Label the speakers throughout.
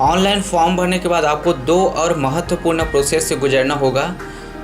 Speaker 1: Online form भरने के बाद आपको 2 और महत्वपूर्ण प्रोसेस से गुजरना होगा,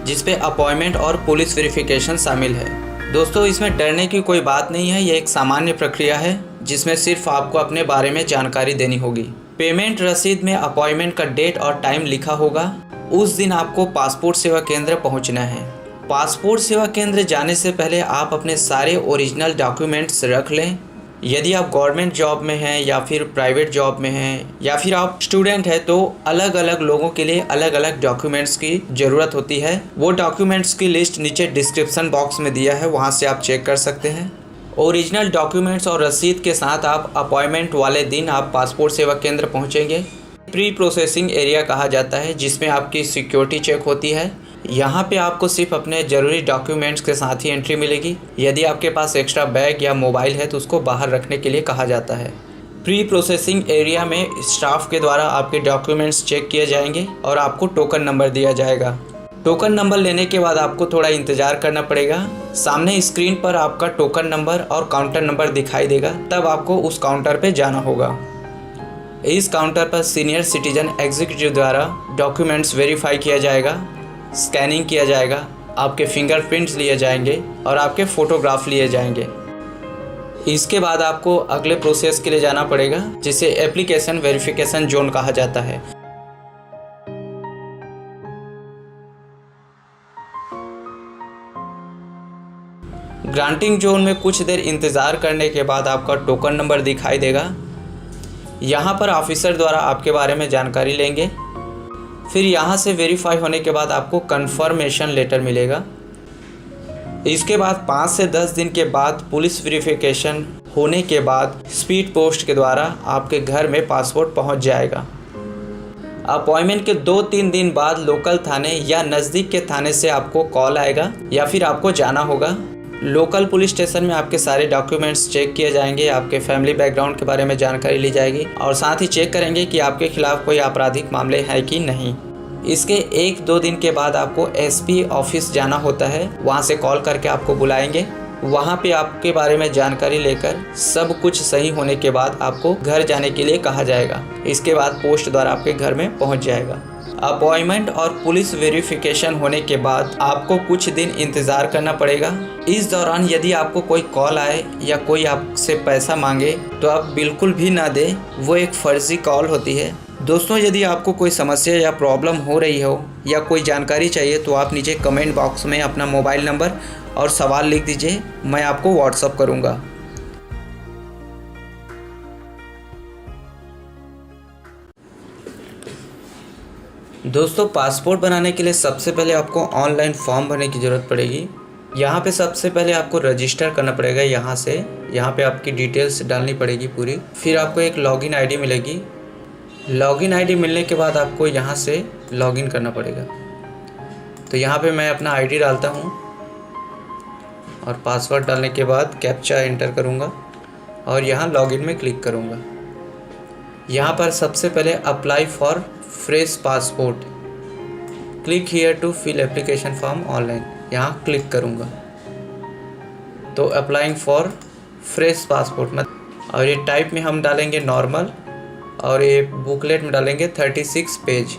Speaker 1: जिसपे अपॉइंटमेंट और पुलिस वेरिफिकेशन शामिल है। दोस्तों, इसमें डरने की कोई बात नहीं है। ये एक सामान्य प्रक्रिया है जिसमें सिर्फ आपको अपने बारे में जानकारी देनी होगी। पेमेंट रसीद में अपॉइंटमेंट का डेट और टाइम लिखा होगा। उस दिन आपको पासपोर्ट सेवा केंद्र पहुंचना है। पासपोर्ट सेवा केंद्र जाने से पहले आप अपने सारे ओरिजिनल डॉक्यूमेंट्स रख लें। यदि आप गवर्नमेंट जॉब में हैं या फिर प्राइवेट जॉब में हैं या फिर आप स्टूडेंट हैं तो अलग अलग लोगों के लिए अलग अलग डॉक्यूमेंट्स की ज़रूरत होती है। वो डॉक्यूमेंट्स की लिस्ट नीचे डिस्क्रिप्शन बॉक्स में दिया है, वहाँ से आप चेक कर सकते हैं। ओरिजिनल डॉक्यूमेंट्स और रसीद के साथ आप अपॉइंटमेंट वाले दिन आप पासपोर्ट सेवा केंद्र पहुँचेंगे। प्री प्रोसेसिंग एरिया कहा जाता है, जिसमें आपकी सिक्योरिटी चेक होती है। यहाँ पे आपको सिर्फ अपने ज़रूरी डॉक्यूमेंट्स के साथ ही एंट्री मिलेगी। यदि आपके पास एक्स्ट्रा बैग या मोबाइल है तो उसको बाहर रखने के लिए कहा जाता है। प्री प्रोसेसिंग एरिया में स्टाफ के द्वारा आपके डॉक्यूमेंट्स चेक किए जाएंगे और आपको टोकन नंबर दिया जाएगा। टोकन नंबर लेने के बाद आपको थोड़ा इंतज़ार करना पड़ेगा। सामने स्क्रीन पर आपका टोकन नंबर और काउंटर नंबर दिखाई देगा, तब आपको उस काउंटर पर जाना होगा। इस काउंटर पर सीनियर सिटीजन एग्जीक्यूटिव द्वारा डॉक्यूमेंट्स वेरीफाई किया जाएगा, स्कैनिंग किया जाएगा, आपके फिंगरप्रिंट्स लिए जाएंगे और आपके फ़ोटोग्राफ लिए जाएंगे। इसके बाद आपको अगले प्रोसेस के लिए जाना पड़ेगा, जिसे एप्लीकेशन वेरिफिकेशन जोन कहा जाता है। ग्रांटिंग जोन में कुछ देर इंतज़ार करने के बाद आपका टोकन नंबर दिखाई देगा। यहाँ पर ऑफिसर द्वारा आपके बारे में जानकारी लेंगे। फिर यहाँ से वेरीफाई होने के बाद आपको कंफर्मेशन लेटर मिलेगा। इसके बाद 5 से 10 दिन के बाद पुलिस वेरिफिकेशन होने के बाद स्पीड पोस्ट के द्वारा आपके घर में पासपोर्ट पहुँच जाएगा। अपॉइंटमेंट के 2-3 दिन बाद लोकल थाने या नज़दीक के थाने से आपको कॉल आएगा या फिर आपको जाना होगा। लोकल पुलिस स्टेशन में आपके सारे डॉक्यूमेंट्स चेक किए जाएंगे, आपके फैमिली बैकग्राउंड के बारे में जानकारी ली जाएगी और साथ ही चेक करेंगे कि आपके खिलाफ़ कोई आपराधिक मामले हैं कि नहीं। इसके 1-2 दिन के बाद आपको एसपी ऑफिस जाना होता है। वहां से कॉल करके आपको बुलाएंगे। वहां पे आपके बारे में जानकारी लेकर सब कुछ सही होने के बाद आपको घर जाने के लिए कहा जाएगा। इसके बाद पोस्ट द्वारा आपके घर में पहुँच जाएगा। अपॉइंटमेंट और पुलिस वेरिफिकेशन होने के बाद आपको कुछ दिन इंतज़ार करना पड़ेगा। इस दौरान यदि आपको कोई कॉल आए या कोई आपसे पैसा मांगे तो आप बिल्कुल भी ना दें, वो एक फर्जी कॉल होती है। दोस्तों, यदि आपको कोई समस्या या प्रॉब्लम हो रही हो या कोई जानकारी चाहिए तो आप नीचे कमेंट बॉक्स में अपना मोबाइल नंबर और सवाल लिख दीजिए, मैं आपको व्हाट्सअप करूँगा। दोस्तों, पासपोर्ट बनाने के लिए सबसे पहले आपको ऑनलाइन फॉर्म भरने की ज़रूरत पड़ेगी। यहाँ पे सबसे पहले आपको रजिस्टर करना पड़ेगा। यहाँ पे आपकी डिटेल्स डालनी पड़ेगी पूरी। फिर आपको एक लॉगिन आईडी मिलेगी। लॉगिन आईडी मिलने के बाद आपको यहाँ से लॉगिन करना पड़ेगा। तो यहाँ पे मैं अपना आईडी डालता हूँ और पासवर्ड डालने के बाद कैप्चा एंटर करूँगा और यहाँ लॉगिन में क्लिक करूँगा। यहाँ पर सबसे पहले apply for fresh passport, click here to fill application form online, यहाँ क्लिक करूँगा। तो अप्लाइंग फॉर फ्रेश पासपोर्ट में और ये टाइप में हम डालेंगे नॉर्मल और ये बुकलेट में डालेंगे 36 पेज।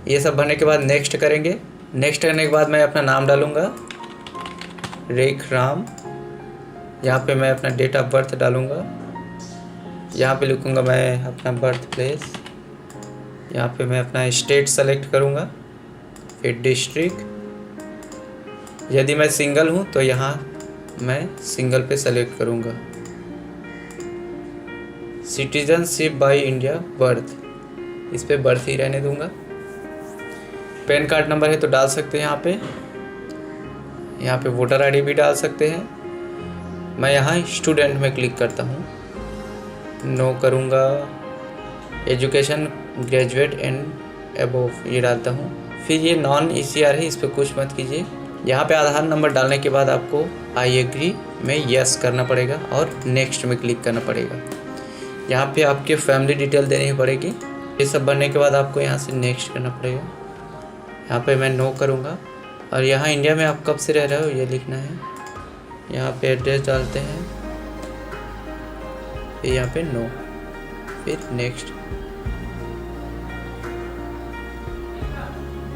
Speaker 1: ये सब भरने के बाद नेक्स्ट करेंगे। नेक्स्ट करने के बाद मैं अपना नाम डालूँगा, रेख राम। यहाँ पे मैं अपना डेट ऑफ बर्थ डालूँगा। यहाँ पे लिखूँगा मैं अपना बर्थ प्लेस। यहाँ पे मैं अपना स्टेट सेलेक्ट करूँगा, फिर डिस्ट्रिक्ट। यदि मैं सिंगल हूँ तो यहाँ मैं सिंगल पे सेलेक्ट करूँगा। सिटीजनशिप बाय इंडिया बर्थ, इस पे बर्थ ही रहने दूँगा। पैन कार्ड नंबर है तो डाल सकते हैं यहाँ पे वोटर आईडी भी डाल सकते हैं। मैं यहाँ स्टूडेंट में क्लिक करता हूँ, नो करूँगा। एजुकेशन ग्रेजुएट एंड अबोव ये डालता हूँ। फिर ये नॉन ECR है, इस पर कुछ मत कीजिए। यहाँ पे आधार नंबर डालने के बाद आपको आई एग्री में यस करना पड़ेगा और नेक्स्ट में क्लिक करना पड़ेगा। यहाँ पे आपके फैमिली डिटेल देनी पड़ेगी। ये सब भरने के बाद आपको यहाँ से नेक्स्ट करना पड़ेगा। यहाँ पे मैं नो करूँगा और यहाँ इंडिया में आप कब से रह रहे हो ये लिखना है। यहाँ पे एड्रेस डालते हैं, फिर यहाँ पे नो। फिर नेक्स्ट।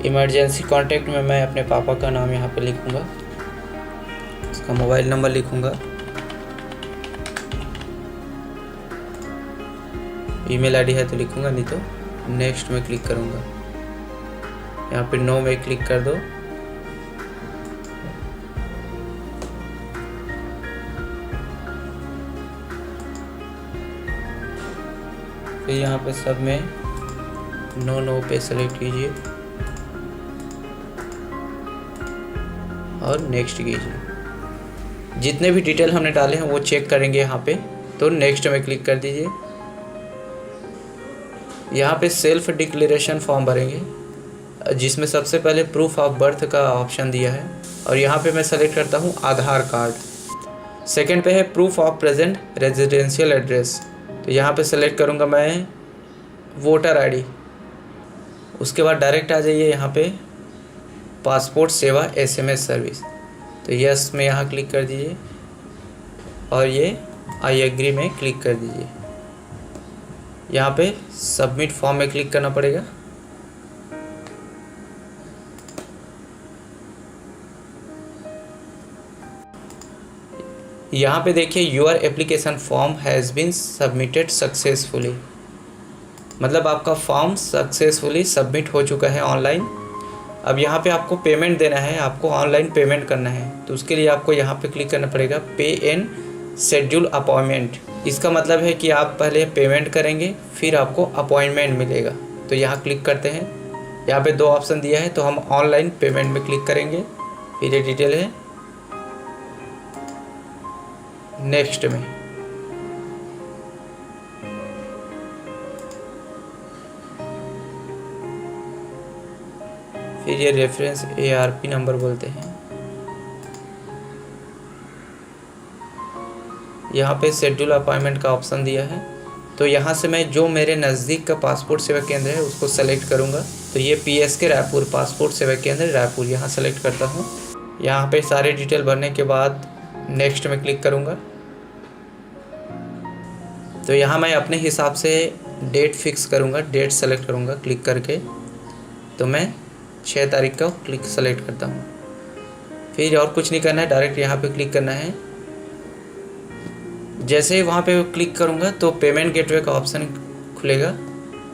Speaker 1: इमरजेंसी कॉन्टैक्ट में मैं अपने पापा का नाम यहाँ पे लिखूँगा, उसका मोबाइल नंबर लिखूँगा, ईमेल आईडी है तो लिखूँगा, नहीं तो नेक्स्ट में क्लिक करूँगा। यहाँ पे नो में क्लिक कर दो। फिर यहाँ पे सब में नो पे सेलेक्ट कीजिए और नेक्स्ट कीजिए। जितने भी डिटेल हमने डाले हैं वो चेक करेंगे यहाँ पे, तो नेक्स्ट में क्लिक कर दीजिए। यहाँ पे सेल्फ डिक्लेरेशन फॉर्म भरेंगे, जिसमें सबसे पहले प्रूफ ऑफ बर्थ का ऑप्शन दिया है और यहाँ पे मैं सेलेक्ट करता हूँ आधार कार्ड। सेकंड पे है proof of present residential address, तो यहाँ पे सेलेक्ट करूँगा मैं वोटर आईडी। उसके बाद डायरेक्ट आ जाइए यहाँ पे पासपोर्ट सेवा SMS सर्विस, तो यस में यहाँ क्लिक कर दीजिए और ये आई एग्री में क्लिक कर दीजिए। यहाँ पे सबमिट फॉर्म में क्लिक करना पड़ेगा। यहाँ पे देखिए your application form has been submitted successfully, मतलब आपका फॉर्म सक्सेसफुली सबमिट हो चुका है ऑनलाइन। अब यहाँ पे आपको पेमेंट देना है, आपको ऑनलाइन पेमेंट करना है, तो उसके लिए आपको यहाँ पे क्लिक करना पड़ेगा पे एंड शेड्यूल अपॉइंटमेंट। इसका मतलब है कि आप पहले पेमेंट करेंगे फिर आपको अपॉइंटमेंट मिलेगा, तो यहाँ क्लिक करते हैं। यहाँ पे दो ऑप्शन दिया है, तो हम ऑनलाइन पेमेंट में क्लिक करेंगे। फिर ये डिटेल है नेक्स्ट में। फिर ये रेफरेंस ARP नंबर बोलते हैं। यहाँ पे शेड्यूल अपॉइंटमेंट का ऑप्शन दिया है, तो यहाँ से मैं जो मेरे नज़दीक का पासपोर्ट सेवा केंद्र है उसको सेलेक्ट करूँगा। तो ये PSK रायपुर पासपोर्ट सेवा केंद्र रायपुर, यहाँ सेलेक्ट करता हूँ। यहाँ पे सारे डिटेल भरने के बाद नेक्स्ट में क्लिक करूँगा। तो यहाँ मैं अपने हिसाब से डेट फिक्स करूँगा, डेट सेलेक्ट करूँगा क्लिक करके। तो मैं 6 तारीख का क्लिक सेलेक्ट करता हूँ। फिर और कुछ नहीं करना है, डायरेक्ट यहाँ पे क्लिक करना है। जैसे ही वहाँ पे क्लिक करूँगा तो पेमेंट गेटवे का ऑप्शन खुलेगा,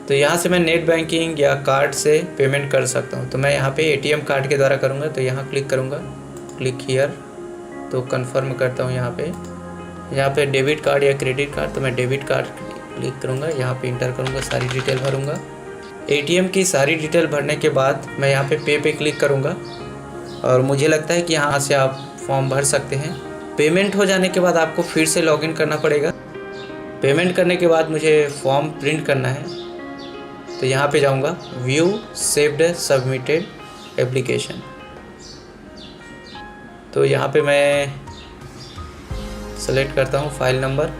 Speaker 1: तो यहाँ से मैं नेट बैंकिंग या कार्ड से पेमेंट कर सकता हूँ। तो मैं यहाँ पे ATM कार्ड के द्वारा करूँगा, तो यहाँ क्लिक करूँगा, क्लिक हियर, तो कंफर्म करता हूँ। यहाँ पे डेबिट कार्ड या क्रेडिट कार्ड, तो मैं डेबिट कार्ड क्लिक करूँगा, यहाँ पे इंटर करूँगा, सारी डिटेल भरूँगा। ATM की सारी डिटेल भरने के बाद मैं यहाँ पे क्लिक करूँगा और मुझे लगता है कि यहाँ से आप फॉर्म भर सकते हैं। पेमेंट हो जाने के बाद आपको फिर से लॉगिन करना पड़ेगा। पेमेंट करने के बाद मुझे फॉर्म प्रिंट करना है, तो यहाँ पे जाऊँगा व्यू सेव्ड सबमिटेड एप्लीकेशन, तो यहाँ पे मैं सेलेक्ट करता हूँ फाइल नंबर,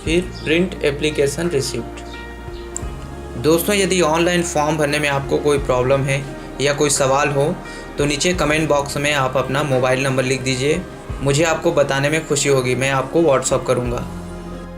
Speaker 1: फिर प्रिंट एप्लीकेशन रिसिप्ट। दोस्तों यदि ऑनलाइन फॉर्म भरने में आपको कोई प्रॉब्लम है या कोई सवाल हो तो नीचे कमेंट बॉक्स में आप अपना मोबाइल नंबर लिख दीजिए, मुझे आपको बताने में खुशी होगी, मैं आपको व्हाट्सअप करूँगा।